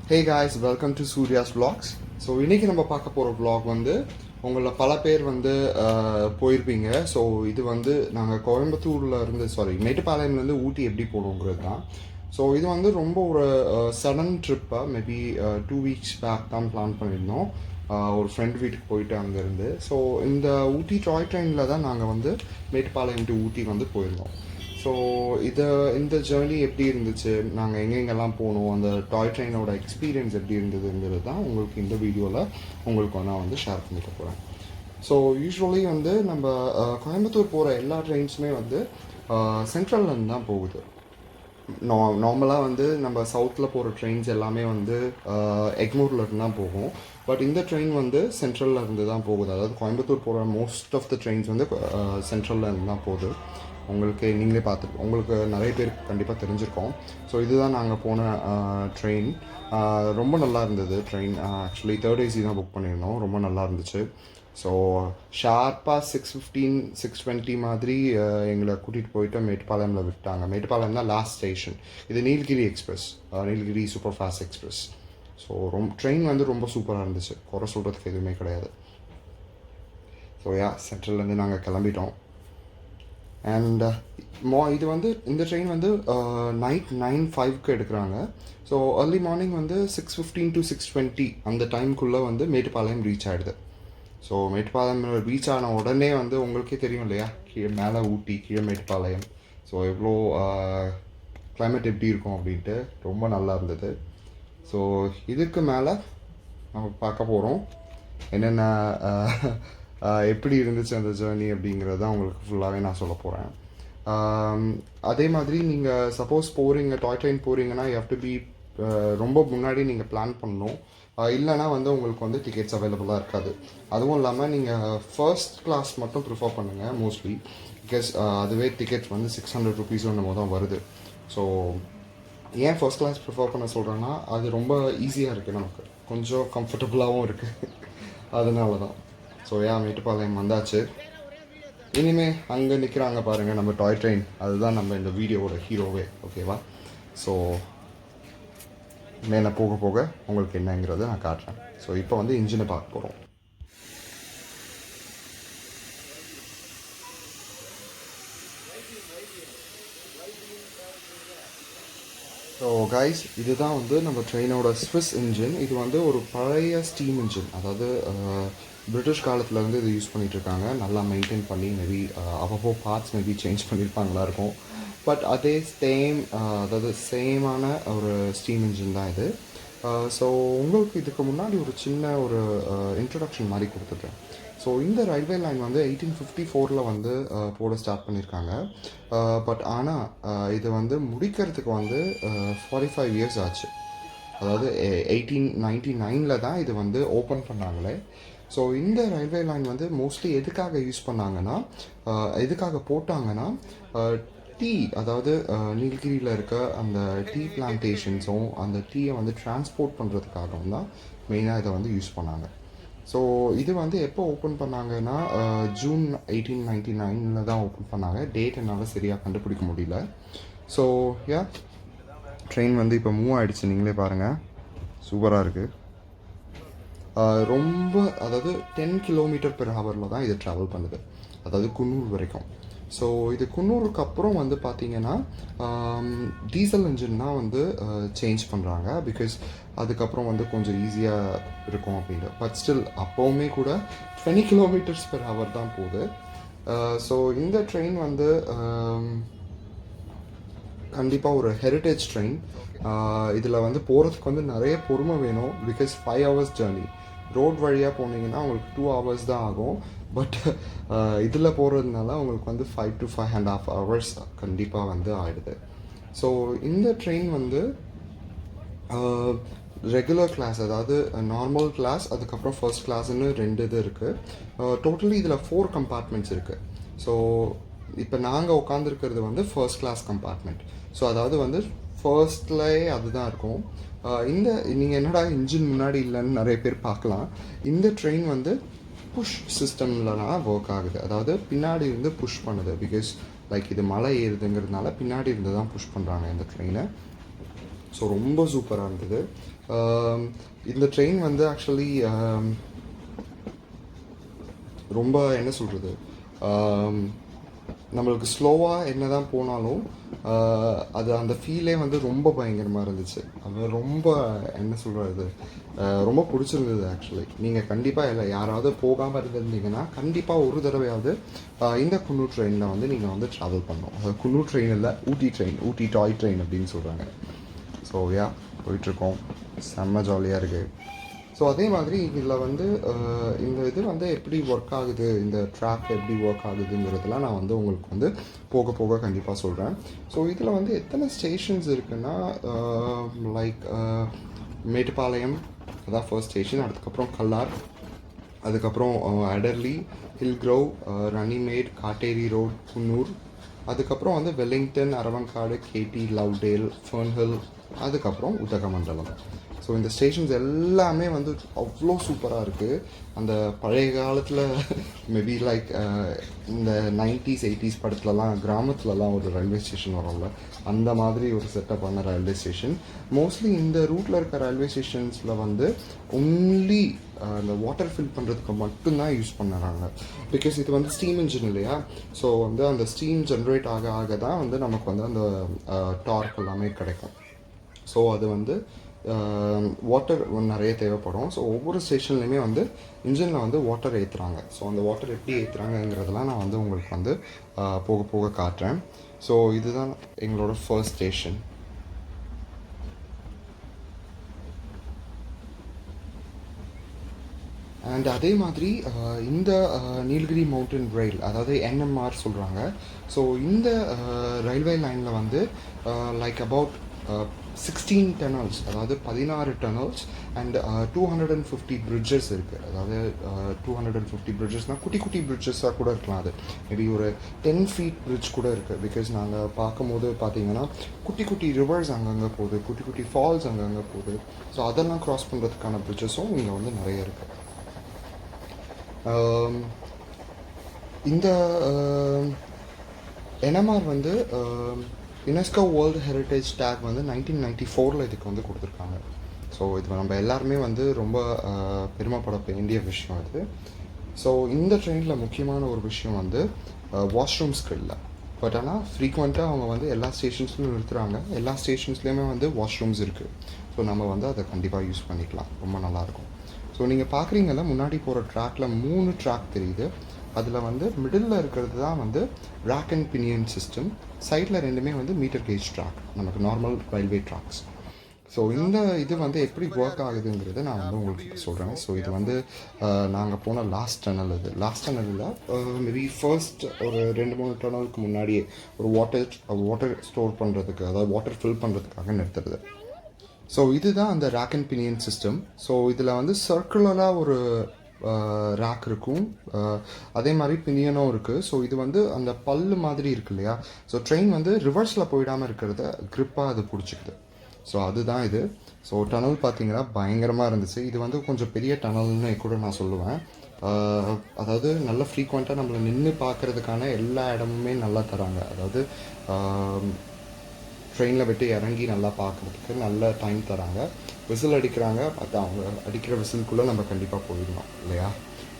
Hey guys, welcome to Surya's Vlogs. So இன்றைக்கி நம்ம பார்க்க போகிற vlog வந்து உங்களில் பல பேர் வந்து போயிருப்பீங்க. ஸோ இது வந்து நாங்கள் கோயம்புத்தூரில் இருந்து மேட்டுப்பாளையம்லேருந்து ஊட்டி எப்படி போகணுங்கிறது தான். ஸோ இது வந்து ரொம்ப ஒரு சடன் ட்ரிப்பாக மேபி 2 weeks பேக் தான் பிளான் பண்ணியிருந்தோம். ஒரு ஃப்ரெண்ட் வீட்டுக்கு போயிட்டு அங்கேருந்து. ஸோ இந்த ஊட்டி டாய் ட்ரெயினில் தான் நாங்கள் வந்து மேட்டுப்பாளையம் டு ஊட்டி வந்து போயிருந்தோம். ஸோ இந்த ஜேர்னி எப்படி இருந்துச்சு, நாங்கள் எங்கெங்கெல்லாம் போனோம், அந்த டாய் ட்ரெயினோட எக்ஸ்பீரியன்ஸ் எப்படி இருந்ததுங்கிறது தான் உங்களுக்கு இந்த வீடியோவில் உங்களுக்கு நான் வந்து ஷேர் பண்ணிக்க போகிறேன். ஸோ யூஸ்வலி வந்து நம்ம கோயம்புத்தூர் போகிற எல்லா ட்ரெயின்ஸுமே வந்து சென்ட்ரல்லேருந்து தான் போகுது. நார்மலாக வந்து நம்ம சவுத்தில் போகிற ட்ரெயின்ஸ் எல்லாமே வந்து எக்மூர்லேருந்து தான் போகும். பட் இந்த ட்ரெயின் வந்து சென்ட்ரலில் இருந்து தான் போகுது. அதாவது கோயம்புத்தூர் போகிற மோஸ்ட் ஆஃப் த ட்ரெயின்ஸ் வந்து சென்ட்ரலில் இருந்து தான் போகுது. உங்களுக்கு நீங்களே பார்த்துருக்கோம், உங்களுக்கு நிறைய பேருக்கு கண்டிப்பாக தெரிஞ்சிருக்கோம். ஸோ இதுதான் நாங்கள் போன ட்ரெயின். ரொம்ப நல்லா இருந்தது ட்ரெயின். ஆக்சுவலி 3rd AC தான் புக் பண்ணியிருந்தோம். ரொம்ப நல்லா இருந்துச்சு. ஸோ ஷார்ப்பாக 6:15 6:20 மாதிரி எங்களை கூட்டிகிட்டு போயிட்டு மேட்டுப்பாளையமில் விட்டாங்க. மேட்டுப்பாளையம் தான் லாஸ்ட் ஸ்டேஷன். இது Nilgiri express, Nilgiri super fast express. So train வந்து ரொம்ப சூப்பராக இருந்துச்சு, குறை சொல்கிறதுக்கு எதுவுமே கிடையாது. ஸோ சென்ட்ரல்லேருந்து நாங்கள் கிளம்பிட்டோம். அண்ட் இது வந்து இந்த ட்ரெயின் வந்து நைட் 9:05 எடுக்கிறாங்க. ஸோ ஏர்லி மார்னிங் வந்து 6:15 to 6:20 அந்த டைமுக்குள்ளே வந்து மேட்டுப்பாளையம் ரீச் ஆகிடுது. ஸோ மேட்டுப்பாளையம் ரீச் ஆன உடனே வந்து உங்களுக்கே தெரியும் இல்லையா, கீழே மேலே ஊட்டி, கீழே மேட்டுப்பாளையம். ஸோ எவ்வளோ கிளைமேட் எப்படி இருக்கும் அப்படின்ட்டு ரொம்ப நல்லா இருந்தது. ஸோ இதுக்கு மேலே நம்ம பார்க்க போகிறோம் என்னென்ன எப்படி இருந்துச்சு அந்த ஜேர்னி அப்படிங்கிறது தான் உங்களுக்கு ஃபுல்லாகவே நான் சொல்ல போகிறேன். அதே மாதிரி நீங்கள் சப்போஸ் போகிறீங்க, டாய் ட்ரெயின் போகிறீங்கன்னா யூ ஹேவ் டு பி ரொம்ப முன்னாடி நீங்கள் பிளான் பண்ணணும். இல்லைனா வந்து உங்களுக்கு வந்து டிக்கெட்ஸ் அவைலபிளாக இருக்காது. அதுவும் இல்லாமல் நீங்கள் ஃபர்ஸ்ட் கிளாஸ் மட்டும் ப்ரிஃபர் பண்ணுங்கள் மோஸ்ட்லி. பிகாஸ் அதுவே டிக்கெட் வந்து 600 rupees நம்ம தான் வருது. ஸோ ஏன் ஃபர்ஸ்ட் கிளாஸ் ப்ரிஃபர் பண்ண சொல்கிறேன்னா, அது ரொம்ப ஈஸியாக இருக்குது, நமக்கு கொஞ்சம் கம்ஃபர்டபுளாகவும் இருக்குது. அதனால தான். ஸோ மேட்டுப்பாளையம் வந்தாச்சு. இனிமேல் அங்கே நிற்கிறாங்க பாருங்கள் நம்ம டாய் ட்ரெயின், அதுதான் நம்ம இந்த வீடியோவோட ஹீரோவே. ஓகேவா? ஸோ மேலே போக போக உங்களுக்கு என்னங்கிறத நான் காட்டுறேன். ஸோ இப்போ வந்து இன்ஜினை பார்க்க போகிறோம். ஸோ கைஸ், இதுதான் வந்து நம்ம ட்ரெயினோட ஸ்விஸ் இன்ஜின். இது வந்து ஒரு பழைய ஸ்டீம் இன்ஜின். அதாவது பிரிட்டிஷ் காலத்தில் வந்து இது யூஸ் பண்ணிகிட்ருக்காங்க. நல்லா மெயின்டைன் பண்ணி மேபி அவ்வளோ பார்ட்ஸ் மேபி சேஞ்ச் பண்ணியிருப்பாங்களா இருக்கும். பட் அதே அதாவது சேமான ஒரு ஸ்டீம் இன்ஜின் தான் இது. ஸோ உங்களுக்கு இதுக்கு முன்னாடி ஒரு சின்ன ஒரு இன்ட்ரடக்ஷன் மாதிரி கொடுத்துட்றேன். ஸோ இந்த ரயில்வே லைன் வந்து 1854 வந்து போட ஸ்டார்ட் பண்ணியிருக்காங்க. பட் ஆனால் இது வந்து முடிக்கிறதுக்கு வந்து 45 years ஆச்சு. அதாவது 1899 தான் இது வந்து ஓப்பன் பண்ணாங்களே. ஸோ இந்த ரயில்வே லைன் வந்து மோஸ்ட்லி எதுக்காக யூஸ் பண்ணாங்கன்னா, எதுக்காக போட்டாங்கன்னா, டீ, அதாவது நீலகிரியில் இருக்க அந்த டீ பிளான்டேஷன்ஸும் அந்த டீயை வந்து டிரான்ஸ்போர்ட் பண்ணுறதுக்காகவும் தான் மெயினாக இதை வந்து யூஸ் பண்ணாங்க. ஸோ இது வந்து எப்போ ஓப்பன் பண்ணாங்கன்னா ஜூன் 1899 தான் ஓப்பன் பண்ணாங்க. டேட் என்னால் சரியாக கண்டுபிடிக்க முடியல. ஸோ ட்ரெயின் வந்து இப்போ மூவ் ஆகிடுச்சு. நீங்களே பாருங்கள், சூப்பராக இருக்குது. ரொம்ப, அதாவது 10 km/h தான் இது ட்ராவல் பண்ணுது, அதாவது குன்னூர் வரைக்கும். ஸோ இது குன்னூருக்கு அப்புறம் வந்து பார்த்திங்கன்னா டீசல் இன்ஜின் தான் வந்து சேஞ்ச் பண்ணுறாங்க. பிகாஸ் அதுக்கப்புறம் வந்து கொஞ்சம் ஈஸியாக இருக்கும் அப்படின்ட்டு. பட் ஸ்டில் அப்போவுமே கூட 20 km/h தான் போகுது. ஸோ இந்த ட்ரெயின் வந்து கண்டிப்பாக ஒரு ஹெரிட்டேஜ் ட்ரெயின். இதில் வந்து போகிறதுக்கு வந்து நிறைய பொறுமை வேணும். Because 5 hours journey. ரோட் வழியாக போனீங்கன்னா உங்களுக்கு 2 hours தான் ஆகும். பட் இதில் போகிறதுனால உங்களுக்கு வந்து 5 to 5.5 hours கண்டிப்பாக வந்து ஆகிடுது. ஸோ இந்த ட்ரெயின் வந்து ரெகுலர் கிளாஸ், அதாவது நார்மல் கிளாஸ், அதுக்கப்புறம் ஃபர்ஸ்ட் கிளாஸ்ன்னு 2 இது இருக்குது. டோட்டலி இதில் 4 compartments இருக்குது. ஸோ இப்போ நாங்கள் உட்காந்துருக்கிறது வந்து ஃபர்ஸ்ட் கிளாஸ் கம்பார்ட்மெண்ட். ஸோ அதாவது வந்து ஃபர்ஸ்ட்லேயே அதுதான் இருக்கும். இந்த நீங்கள் என்னடா இன்ஜின் முன்னாடி இல்லைன்னு நிறைய பேர் பார்க்கலாம். இந்த ட்ரெயின் வந்து புஷ் சிஸ்டம்லலாம் ஒர்க் ஆகுது. அதாவது பின்னாடி இருந்து புஷ் பண்ணுது. பிகாஸ் லைக் இது மலை ஏறுதுங்கிறதுனால பின்னாடி இருந்து தான் புஷ் பண்ணுறாங்க இந்த ட்ரெயினை. ஸோ ரொம்ப சூப்பராக இருந்தது. இந்த ட்ரெயின் வந்து ஆக்சுவலி ரொம்ப என்ன சொல்கிறது, நம்மளுக்கு ஸ்லோவாக என்ன தான் போனாலும் அது அந்த ஃபீலே வந்து ரொம்ப பயங்கரமாக இருந்துச்சு. அது ரொம்ப என்ன சொல்கிறது, ரொம்ப பிடிச்சிருந்தது ஆக்சுவலி. நீங்கள் கண்டிப்பாக இல்லை யாராவது போகாமல் இருந்திருந்தீங்கன்னா கண்டிப்பாக ஒரு தடவையாவது இந்த குன்னூர் ட்ரெயினில் வந்து நீங்கள் வந்து ட்ராவல் பண்ணணும். அது குன்னூர் ட்ரெயின் இல்லை, ஊட்டி ட்ரெயின், ஊட்டி டாய் ட்ரெயின் அப்படின்னு சொல்கிறாங்க. ஸோ யா போயிட்டுருக்கோம், செம்ம ஜாலியாக இருக்குது. ஸோ அதே மாதிரி இதில் வந்து இந்த இது வந்து எப்படி ஒர்க் ஆகுது, இந்த ட்ராக் எப்படி ஒர்க் ஆகுதுங்கிறதுலாம் நான் வந்து உங்களுக்கு வந்து போக போக கண்டிப்பாக சொல்கிறேன். ஸோ இதில் வந்து எத்தனை ஸ்டேஷன்ஸ் இருக்குன்னா, லைக் மேட்டுப்பாளையம் அதான் ஃபர்ஸ்ட் ஸ்டேஷன், அதுக்கப்புறம் கல்லார், அதுக்கப்புறம் அடர்லி, ஹில்க்ரோவ், ரனிமேட், காட்டேரி ரோட், குன்னூர், அதுக்கப்புறம் வந்து வெல்லிங்டன், அரவங்காடு, கேடி, லவ்டேல், ஃபர்ன்ஹில், அதுக்கப்புறம் உதகமண்டலம். ஸோ இந்த ஸ்டேஷன்ஸ் எல்லாமே வந்து அவ்வளோ சூப்பராக இருக்குது. அந்த பழைய காலத்தில் மேபி லைக் இந்த 90s 80s படத்துலலாம் கிராமத்துலலாம் ஒரு ரயில்வே ஸ்டேஷன் வரும்ல, அந்த மாதிரி ஒரு செட்டப் ஆன ரயில்வே ஸ்டேஷன். மோஸ்ட்லி இந்த ரூட்டில் இருக்க ரயில்வே ஸ்டேஷன்ஸில் வந்து ஒன்லி அந்த வாட்டர் ஃபில் பண்ணுறதுக்கு மட்டும்தான் யூஸ் பண்ணுறாங்க. பிகாஸ் இது வந்து ஸ்டீம் இன்ஜின் இல்லையா, ஸோ வந்து அந்த ஸ்டீம் ஜென்ரேட் ஆக ஆக தான் வந்து நமக்கு வந்து அந்த டார்க் எல்லாமே கிடைக்கும். ஸோ அது வந்து வாட்டர் நிறைய தேவைப்படும். ஸோ ஒவ்வொரு ஸ்டேஷன்லையுமே வந்து இன்ஜினில் வந்து வாட்டர் ஏற்றுறாங்க. ஸோ அந்த வாட்டர் எப்படி ஏற்றுறாங்கங்கிறதெல்லாம் நான் வந்து உங்களுக்கு வந்து போக போக காட்டுறேன். ஸோ இதுதான் எங்களோட ஃபர்ஸ்ட் ஸ்டேஷன். அண்ட் அதே மாதிரி இந்த நீலகிரி மவுண்டன் ரயில், அதாவது என்எம்ஆர் சொல்கிறாங்க. ஸோ இந்த ரயில்வே லைனில் வந்து லைக் அபவுட் 16 டனல்ஸ், அதாவது 16 டனல்ஸ் அண்ட் 250 பிரிட்ஜஸ் இருக்குது. அதாவது 250 பிரிட்ஜஸ்னால் குட்டி குட்டி பிரிட்ஜஸாக கூட இருக்கலாம். அது மேபி ஒரு 10 feet பிரிட்ஜ் கூட இருக்குது. பிகாஸ் நாங்கள் பார்க்கும்போது பார்த்தீங்கன்னா குட்டி குட்டி ரிவர்ஸ் அங்கங்கே போகுது, குட்டி குட்டி ஃபால்ஸ் அங்கங்கே போகுது. ஸோ அதெல்லாம் க்ராஸ் பண்ணுறதுக்கான பிரிட்ஜஸும் இங்கே வந்து நிறைய இருக்குது. இந்த என்எம்ஆர் வந்து யுனெஸ்கோ வேர்ல்டு ஹெரிட்டேஜ் டேக் வந்து 1994 இதுக்கு வந்து கொடுத்துருக்காங்க. ஸோ இது நம்ம எல்லாருமே வந்து ரொம்ப பெருமைப்பட வேண்டிய விஷயம் இது. ஸோ இந்த ட்ரெயினில் முக்கியமான ஒரு விஷயம் வந்து வாஷ்ரூம்ஸ்க்கு இல்லை. பட் ஆனால் ஃப்ரீக்வெண்ட்டாக அவங்க வந்து எல்லா ஸ்டேஷன்ஸ்லையும் நிறுத்துகிறாங்க. எல்லா ஸ்டேஷன்ஸ்லேயுமே வந்து வாஷ்ரூம்ஸ் இருக்குது. ஸோ நம்ம வந்து அதை கண்டிப்பாக யூஸ் பண்ணிக்கலாம், ரொம்ப நல்லாயிருக்கும். ஸோ நீங்கள் பார்க்குறீங்கல்ல, முன்னாடி போகிற ட்ராக்கில் 3 ட்ராக் தெரியுது. அதில் வந்து மிடில் இருக்கிறது தான் வந்து ரேக் அண்ட் பினியன் சிஸ்டம். சைடில் ரெண்டுமே வந்து மீட்டர் கேஜ் ட்ராக், நமக்கு நார்மல் ரயில்வே ட்ராக்ஸ். ஸோ இந்த இது வந்து எப்படி ஒர்க் ஆகுதுங்கிறத நான் வந்து உங்களுக்கு சொல்கிறேன். ஸோ இது வந்து நாங்கள் போன லாஸ்ட் டனல். இது லாஸ்ட் டனலில் மேபி ஃபர்ஸ்ட் ஒரு 2-3 டனலுக்கு முன்னாடியே ஒரு வாட்டர் ஸ்டோர் பண்ணுறதுக்கு, அதாவது வாட்டர் ஃபில் பண்ணுறதுக்காக நிறுத்துறது. ஸோ இதுதான் அந்த rack and pinion system. So இதில் வந்து சர்க்குலராக ஒரு ரேக் இருக்கும், அதே மாதிரி பினியனும் இருக்குது. ஸோ இது வந்து அந்த பல்லு மாதிரி இருக்கு இல்லையா, ஸோ ட்ரெயின் வந்து ரிவர்ஸில் போயிடாமல் இருக்கிறத க்ரிப்பாக அது பிடிச்சிக்குது. ஸோ அதுதான் இது. ஸோ டனல் பார்த்தீங்கன்னா பயங்கரமாக இருந்துச்சு. இது வந்து கொஞ்சம் பெரிய டனல்னு கூட நான் சொல்லுவேன். அதாவது நல்ல ஃப்ரீக்வெண்ட்டாக நம்மளை நின்று பார்க்குறதுக்கான எல்லா இடமுமே நல்லா தராங்க. அதாவது ட்ரெயினில் விட்டு இறங்கி நல்லா பார்க்குறதுக்கு நல்ல டைம் தராங்க. விசில் அடிக்கிறாங்க, அது அவங்க அடிக்கிற விசிலுக்குள்ளே நம்ம கண்டிப்பாக போயிடணும் இல்லையா.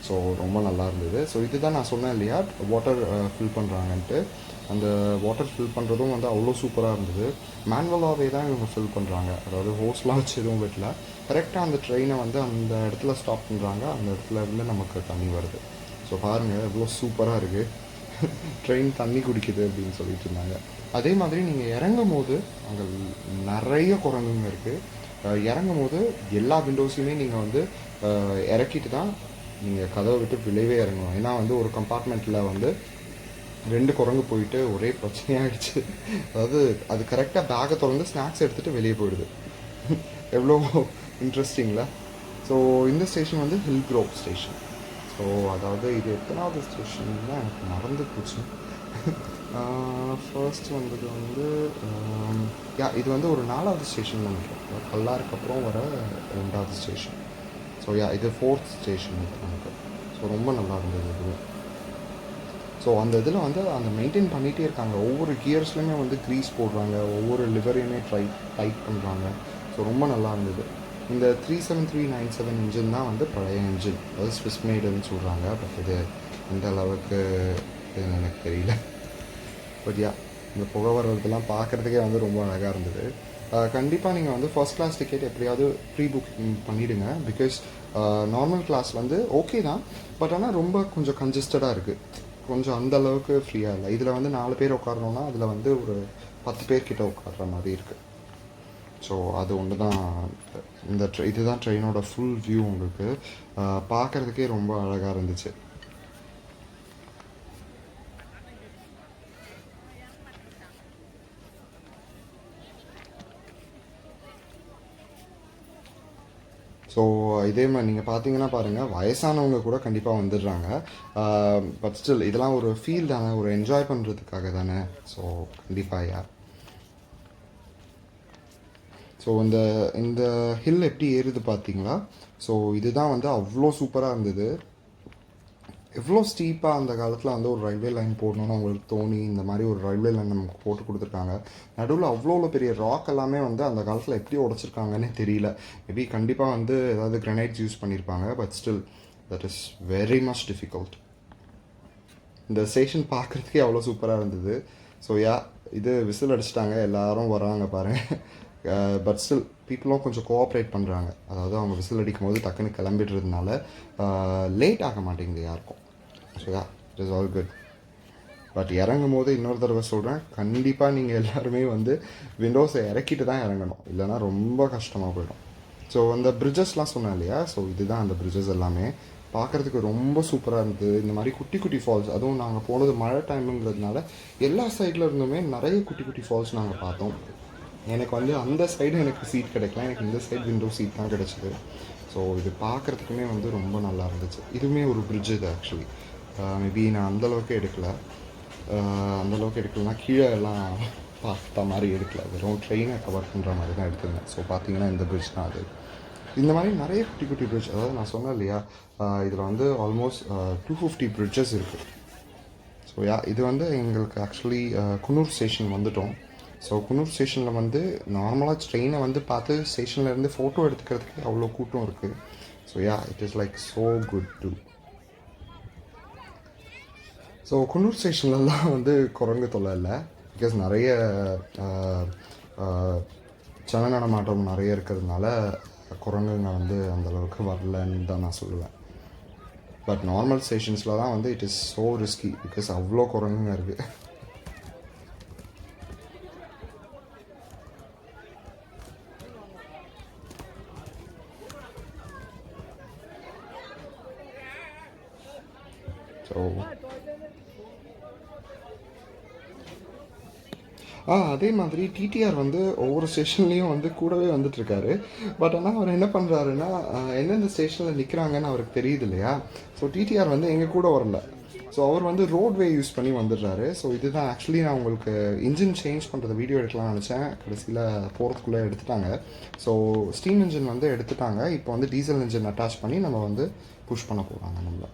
ஸோ ரொம்ப நல்லா இருந்தது. ஸோ இதுதான் நான் சொன்னேன் இல்லையா, வாட்டர் ஃபில் பண்ணுறாங்கன்ட்டு. அந்த வாட்டர் ஃபில் பண்ணுறதும் வந்து அவ்வளோ சூப்பராக இருந்தது. மேனுவலாகவே தான் இவங்க ஃபில் பண்ணுறாங்க, அதாவது ஹோஸ்லாம் வச்சு எதுவும் வீட்டில் கரெக்டாக அந்த ட்ரெயினை வந்து அந்த இடத்துல ஸ்டாப் பண்ணுறாங்க, அந்த இடத்துல இருந்து நமக்கு தண்ணி வருது. ஸோ பாருங்கள் எவ்வளோ சூப்பராக இருக்குது, ட்ரெயின் தண்ணி குடிக்குது அப்படின்னு சொல்லிட்டு இருந்தாங்க. அதே மாதிரி நீங்கள் இறங்கும் போது அங்கே நிறைய குரங்குங்க இருக்குது. இறங்கும் போது எல்லா விண்டோஸையுமே நீங்கள் வந்து இறக்கிட்டு தான் நீங்கள் கதவை விட்டு விளைவே இறங்கணும். ஏன்னா வந்து ஒரு கம்பார்ட்மெண்ட்டில் வந்து 2 குரங்கு போயிட்டு ஒரே பிரச்சனையாகிடுச்சு. அதாவது அது கரெக்டாக பேக்கை திறந்து ஸ்நாக்ஸ் எடுத்துகிட்டு வெளியே போயிடுது. எவ்வளோ இன்ட்ரெஸ்டிங்களா. ஸோ இந்த ஸ்டேஷன் வந்து ஹில்க்ரோவ் ஸ்டேஷன். ஸோ அதாவது இது எத்தனாவது ஸ்டேஷன்னா எனக்கு மறந்து போச்சு. ஃபர்ஸ்ட் வந்தது வந்து இது வந்து ஒரு 4வது ஸ்டேஷன் நினைக்கிறேன். கல்லாருக்கு அப்புறம் வர 2வது ஸ்டேஷன். ஸோ இது 4th ஸ்டேஷன் இது நமக்கு. ஸோ ரொம்ப நல்லா இருந்தது இது. ஸோ அந்த இதில் வந்து அந்த மெயின்டைன் பண்ணிகிட்டே இருக்காங்க. ஒவ்வொரு கியர்ஸ்லையுமே வந்து க்ரீஸ் போடுறாங்க, ஒவ்வொரு லிவரையுமே டைட் பண்ணுறாங்க. ஸோ ரொம்ப நல்லா இருந்தது. இந்த 37397 இன்ஜின் தான் வந்து பழைய இன்ஜின், அதாவது ஸ்விஸ் மேடுன்னு சொல்கிறாங்க. பட் இது எந்த அளவுக்கு இதுன்னு எனக்கு தெரியல. பட் யா, இந்த புகை வர்றதெல்லாம் பார்க்குறதுக்கே வந்து ரொம்ப அழகாக இருந்தது. கண்டிப்பாக நீங்கள் வந்து ஃபர்ஸ்ட் கிளாஸ் டிக்கெட் எப்படியாவது ப்ரீ புக்கிங் பண்ணிவிடுங்க. பிகாஸ் நார்மல் கிளாஸ் வந்து ஓகே தான், பட் ஆனால் ரொம்ப கொஞ்சம் கன்ஜஸ்டடாக இருக்குது. கொஞ்சம் அந்த அளவுக்கு ஃப்ரீயாக இல்லை. இதில் வந்து 4 பேர் உட்காரணுன்னா அதில் வந்து ஒரு 10 பேர்கிட்ட உட்கார்ற மாதிரி இருக்குது. ஸோ அது ஒன்று தான். இந்த இதுதான் ட்ரெயினோட ஃபுல் வியூ. உங்களுக்கு பார்க்குறதுக்கே ரொம்ப அழகாக இருந்துச்சு. ஸோ இதே மாதிரி நீங்கள் பார்த்தீங்கன்னா பாருங்கள், வயசானவங்க கூட கண்டிப்பாக வந்துடுறாங்க. பட் ஸ்டில் இதெல்லாம் ஒரு ஃபீல் தானே, ஒரு என்ஜாய் பண்ணுறதுக்காக தானே. ஸோ கண்டிப்பாக யா. ஸோ இந்த இந்த ஹில் எப்படி ஏறுது பார்த்தீங்களா? ஸோ இதுதான் வந்து அவ்வளோ சூப்பராக இருந்தது. எவ்வளோ ஸ்டீப்பாக அந்த காலத்தில் வந்து ஒரு ரயில்வே லைன் போடணும்னு அவங்களுக்கு தோணி இந்த மாதிரி ஒரு ரயில்வே லைன் நமக்கு போட்டு கொடுத்துருக்காங்க. நடுவில் அவ்வளோ பெரிய ராக் எல்லாமே வந்து அந்த காலத்தில் எப்படி உடச்சிருக்காங்கன்னே தெரியல. மேபி கண்டிப்பாக வந்து ஏதாவது கிரனைட்ஸ் யூஸ் பண்ணியிருப்பாங்க. But still that is very much difficult. இந்த ஸ்டேஷன் பார்க்குறதுக்கே அவ்வளோ சூப்பராக இருந்தது. ஸோ யா, இது விசில் அடிச்சிட்டாங்க, எல்லோரும் வராங்க பாருங்கள். பட் ஸ்டில் பீப்புளும் கொஞ்சம் கோஆப்ரேட் பண்ணுறாங்க. அதாவது அவங்க விசில் அடிக்கும் போது டக்குன்னு கிளம்பிடுறதுனால லேட் ஆக மாட்டேங்குது யாருக்கும். So yeah, it is all good. But இறங்கும் போது இன்னொரு தடவை சொல்கிறேன், கண்டிப்பாக நீங்கள் எல்லாருமே வந்து விண்டோஸை இறக்கிட்டு தான் இறங்கணும், இல்லைனா ரொம்ப கஷ்டமாக போயிடும். ஸோ அந்த பிரிட்ஜஸ்லாம் சொன்னேன் இல்லையா, ஸோ இதுதான் அந்த பிரிட்ஜஸ் எல்லாமே. பார்க்குறதுக்கு ரொம்ப சூப்பராக இருந்தது. இந்த மாதிரி குட்டி குட்டி ஃபால்ஸ், அதுவும் நாங்கள் போனது மழை டைமுங்கிறதுனால எல்லா சைடில் இருந்துமே நிறைய குட்டி குட்டி ஃபால்ஸ் நாங்கள் பார்த்தோம். எனக்கு வந்து அந்த சைடு எனக்கு சீட் கிடைக்கல, எனக்கு இந்த சைடு விண்டோ சீட் தான் கிடச்சிது. ஸோ இது பார்க்குறதுக்குமே வந்து ரொம்ப நல்லா இருந்துச்சு. இதுவுமே ஒரு பிரிட்ஜ் இது ஆக்சுவலி. மேபி நான் அந்தளவுக்கு எடுக்கலை, அந்தளவுக்கு எடுக்கலைன்னா கீழே எல்லாம் பார்த்த மாதிரி எடுக்கல, வெறும் ட்ரெயினை கவர் பண்ணுற மாதிரி தான் எடுத்திருந்தேன். ஸோ பார்த்தீங்கன்னா இந்த பிரிட்ஜ் தான் அது. இந்த மாதிரி நிறைய குட்டி குட்டி பிரிட்ஜ், அதாவது நான் சொன்னேன் இல்லையா, இதில் வந்து ஆல்மோஸ்ட் 250 பிரிட்ஜஸ் இருக்குது. ஸோ யா, இது வந்து எங்களுக்கு ஆக்சுவலி குன்னூர் ஸ்டேஷன் வந்துட்டோம். ஸோ குன்னூர் ஸ்டேஷனில் வந்து நார்மலாக ட்ரெயினை வந்து பார்த்து ஸ்டேஷன்லேருந்து ஃபோட்டோ எடுத்துக்கிறதுக்கு அவ்வளோ கூட்டம் இருக்குது. So yeah, it is like so good too. So Coonoor ஸ்டேஷன்லலாம் வந்து குரங்கு தொல்லை இல்லை. பிகாஸ் நிறைய ஜன நடமாட்டம் நிறைய இருக்கிறதுனால குரங்குங்க வந்து அந்தளவுக்கு வரலன்னு தான் நான் சொல்லுவேன். பட் நார்மல் ஸ்டேஷன்ஸில் தான் வந்து it is so risky, because அவ்வளோ குரங்குங்க இருக்குது. ஸோ அதே மாதிரி டிடிஆர் வந்து ஒவ்வொரு ஸ்டேஷன்லேயும் வந்து கூடவே வந்துட்டுருக்காரு. பட் ஆனால் அவர் என்ன பண்ணுறாருன்னா, எந்தெந்த ஸ்டேஷனில் நிற்கிறாங்கன்னு அவருக்கு தெரியுது இல்லையா. ஸோ டிடிஆர் வந்து எங்கள் கூட வரல. ஸோ அவர் வந்து ரோட்வே யூஸ் பண்ணி வந்துடுறாரு. ஸோ இதுதான் ஆக்சுவலி நான் உங்களுக்கு இன்ஜின் சேஞ்ச் பண்ணுறத வீடியோ எடுக்கலாம்னு நினச்சேன். கடைசியில் போகிறதுக்குள்ளே எடுத்துட்டாங்க. ஸோ ஸ்டீம் இன்ஜின் வந்து எடுத்துட்டாங்க. இப்போ வந்து டீசல் இன்ஜின் அட்டாச் பண்ணி நம்ம வந்து புஷ் பண்ண போகிறாங்க நம்மளை.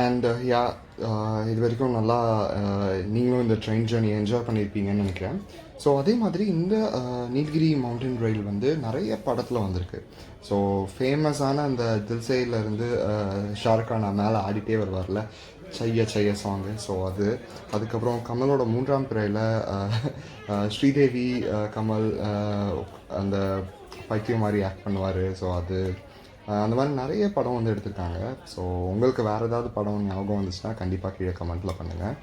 அண்ட் யா, இது வரைக்கும் நல்லா நீங்களும் இந்த ட்ரெயின் ஜேர்னி என்ஜாய் பண்ணியிருப்பீங்கன்னு நினைக்கிறேன். ஸோ அதே மாதிரி இந்த நீலகிரி மவுண்டன் ரயில் வந்து நிறைய படத்தில் வந்திருக்கு. ஸோ ஃபேமஸான அந்த தில்சையிலேருந்து ஷாருக் கான் மேலே ஆடிட்டே வருவார்ல, சைய சைய சாங்கு. ஸோ அதுக்கப்புறம் கமலோட மூன்றாம் பிறையில் ஸ்ரீதேவி கமல் அந்த பைத்தியம் மாதிரி ஆக்ட் பண்ணுவார். ஸோ அந்த மாதிரி நிறைய படம் வந்து எடுத்திருக்காங்க. ஸோ உங்களுக்கு வேறு ஏதாவது படம் ஞாபகம் வந்துச்சுன்னா கண்டிப்பாக கீழே கமெண்ட்டில் பண்ணுங்கள்.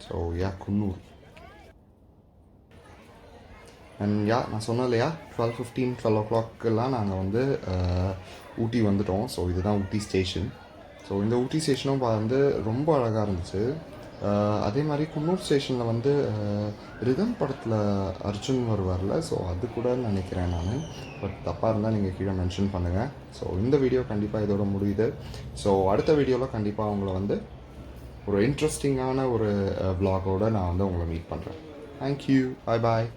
ஸோ குன்னூர். அண்ட் நான் சொன்னேன் இல்லையா, 12:15 நாங்கள் வந்து ஊட்டி வந்துட்டோம். ஸோ இதுதான் ஊட்டி ஸ்டேஷன். ஸோ இந்த ஊட்டி ஸ்டேஷனும் வந்து ரொம்ப அழகாக இருந்துச்சு. அதே மாதிரி குன்னூர் ஸ்டேஷனில் வந்து ரிதம் படத்தில் அர்ஜுன் வருவார்ல, ஸோ அது கூட நினைக்கிறேன் நான். பட் தப்பாக இருந்தால் நீங்கள் கீழே மென்ஷன் பண்ணுங்கள். ஸோ இந்த வீடியோ கண்டிப்பாக இதோட முடியுது. ஸோ அடுத்த வீடியோவில் கண்டிப்பாக உங்களை வந்து ஒரு இன்ட்ரெஸ்டிங்கான ஒரு vlog-ஓட நான் வந்து உங்களை மீட் பண்ணுறேன். தேங்க்யூ, பாய் பாய்.